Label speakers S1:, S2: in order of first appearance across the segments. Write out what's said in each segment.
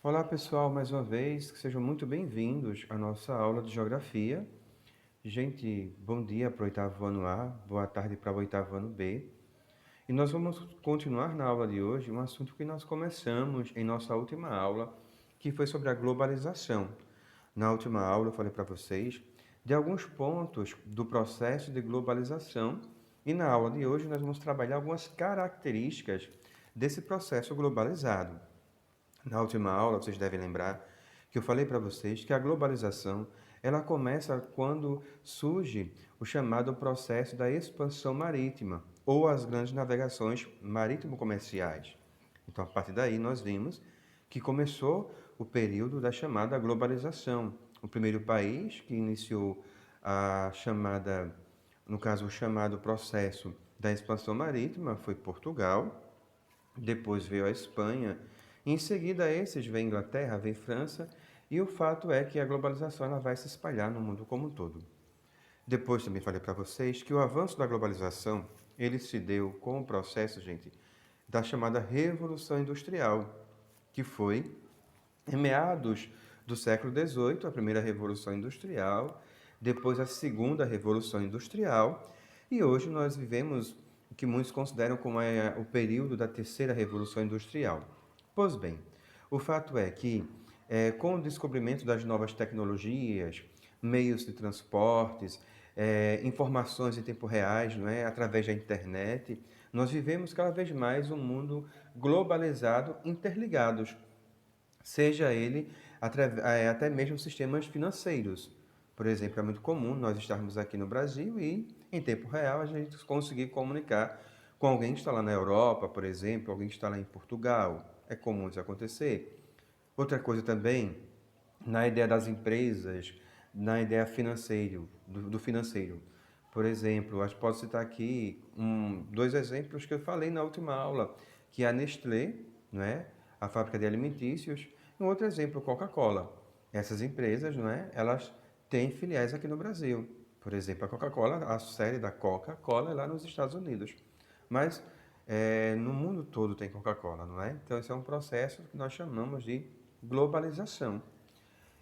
S1: Olá pessoal, mais uma vez, sejam muito bem-vindos à nossa aula de Geografia. Gente, bom dia para o oitavo ano A, boa tarde para o oitavo ano B. E nós vamos continuar na aula de hoje um assunto que nós começamos em nossa última aula, que foi sobre a globalização. Na última aula eu falei para vocês de alguns pontos do processo de globalização e na aula de hoje nós vamos trabalhar algumas características desse processo globalizado. Na última aula, vocês devem lembrar que eu falei para vocês que a globalização ela começa quando surge o chamado processo da expansão marítima ou as grandes navegações marítimo-comerciais. Então, a partir daí, nós vimos que começou o período da chamada globalização. O primeiro país que iniciou a chamada, no caso, o chamado processo da expansão marítima foi Portugal. Depois veio a Espanha, em seguida esses vem Inglaterra, vem França, e o fato é que a globalização ela vai se espalhar no mundo como um todo. Depois também falei para vocês que o avanço da globalização, ele se deu com o processo, gente, da chamada Revolução Industrial, que foi em meados do século XVIII, a primeira Revolução Industrial, depois a segunda Revolução Industrial, e hoje nós vivemos o que muitos consideram como o período da terceira Revolução Industrial. Pois bem, o fato é que, com o descobrimento das novas tecnologias, meios de transportes, informações em tempo reais, não é? Através da internet, nós vivemos cada vez mais um mundo globalizado, interligados, seja ele até mesmo sistemas financeiros. Por exemplo, é muito comum nós estarmos aqui no Brasil e, em tempo real, a gente conseguir comunicar com alguém que está lá na Europa, por exemplo, alguém que está lá em Portugal. É comum isso acontecer. Outra coisa também, na ideia das empresas, na ideia financeiro, do financeiro. Por exemplo, acho que posso citar aqui dois exemplos que eu falei na última aula, que é a Nestlé, não é? A fábrica de alimentícios, e um outro exemplo, Coca-Cola. Essas empresas, não é? Elas têm filiais aqui no Brasil. Por exemplo, a Coca-Cola, a série da Coca-Cola é lá nos Estados Unidos. Mas no mundo todo tem Coca-Cola, não é? Então, esse é um processo que nós chamamos de globalização.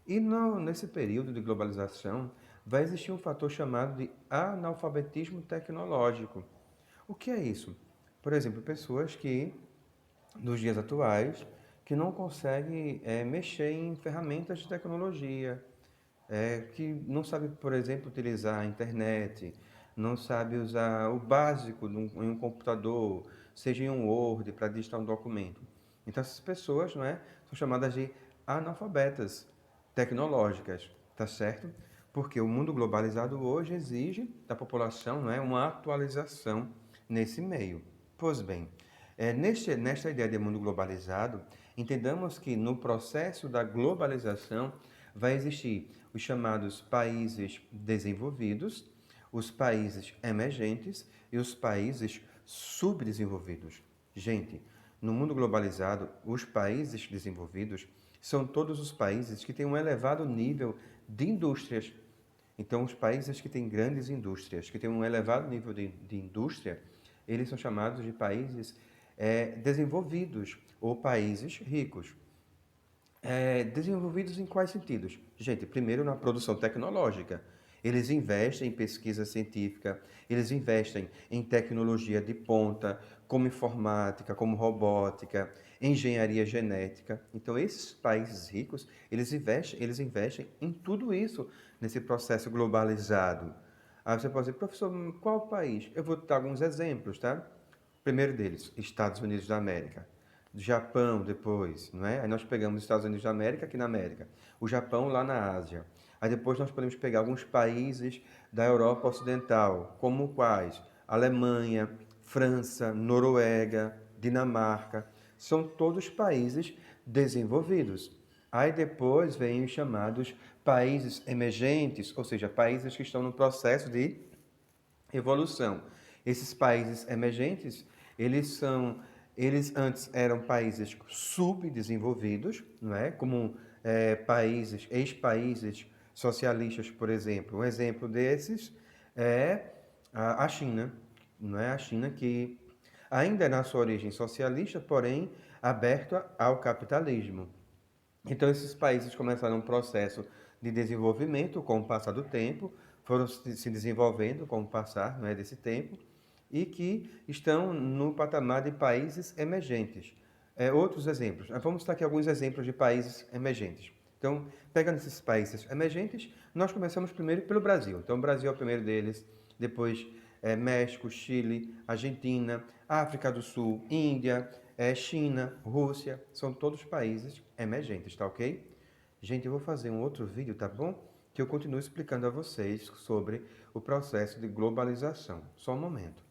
S1: E nesse período de globalização, vai existir um fator chamado de analfabetismo tecnológico. O que é isso? Por exemplo, pessoas que, nos dias atuais, que não conseguem mexer em ferramentas de tecnologia, que não sabe, por exemplo, utilizar a internet, não sabe usar o básico em um computador, seja em um Word, para digitar um documento. Então, essas pessoas, não é, são chamadas de analfabetas tecnológicas, tá certo? Porque o mundo globalizado hoje exige da população, não é, uma atualização nesse meio. Pois bem, nesta ideia de mundo globalizado, entendamos que no processo da globalização vai existir os chamados países desenvolvidos, os países emergentes e os países subdesenvolvidos. Gente, no mundo globalizado, os países desenvolvidos são todos os países que têm um elevado nível de indústrias. Então, os países que têm grandes indústrias, que têm um elevado nível de indústria, eles são chamados de países desenvolvidos ou países ricos. Desenvolvidos em quais sentidos? Gente, primeiro na produção tecnológica. Eles investem em pesquisa científica, eles investem em tecnologia de ponta, como informática, como robótica, engenharia genética. Então, esses países ricos, eles investem em tudo isso nesse processo globalizado. Aí você pode dizer, professor, qual país? Eu vou dar alguns exemplos, tá? Primeiro deles, Estados Unidos da América. Japão depois, não é? Aí nós pegamos os Estados Unidos da América aqui na América, o Japão lá na Ásia. Aí depois nós podemos pegar alguns países da Europa Ocidental, como quais? Alemanha, França, Noruega, Dinamarca, são todos países desenvolvidos. Aí depois vem os chamados países emergentes, ou seja, países que estão no processo de evolução. Esses países emergentes, eles antes eram países subdesenvolvidos, não é? Como ex-países socialistas, por exemplo. Um exemplo desses é a China, não é? A China que ainda é na sua origem socialista, porém aberta ao capitalismo. Então, esses países começaram um processo de desenvolvimento com o passar do tempo, foram se desenvolvendo com o passar, não é, desse tempo, e que estão no patamar de países emergentes. Outros exemplos, vamos citar aqui alguns exemplos de países emergentes. Então, pegando esses países emergentes, nós começamos primeiro pelo Brasil. Então, o Brasil é o primeiro deles, depois México, Chile, Argentina, África do Sul, Índia, China, Rússia, são todos países emergentes, tá ok? Gente, eu vou fazer um outro vídeo, tá bom? Que eu continuo explicando a vocês sobre o processo de globalização. Só um momento.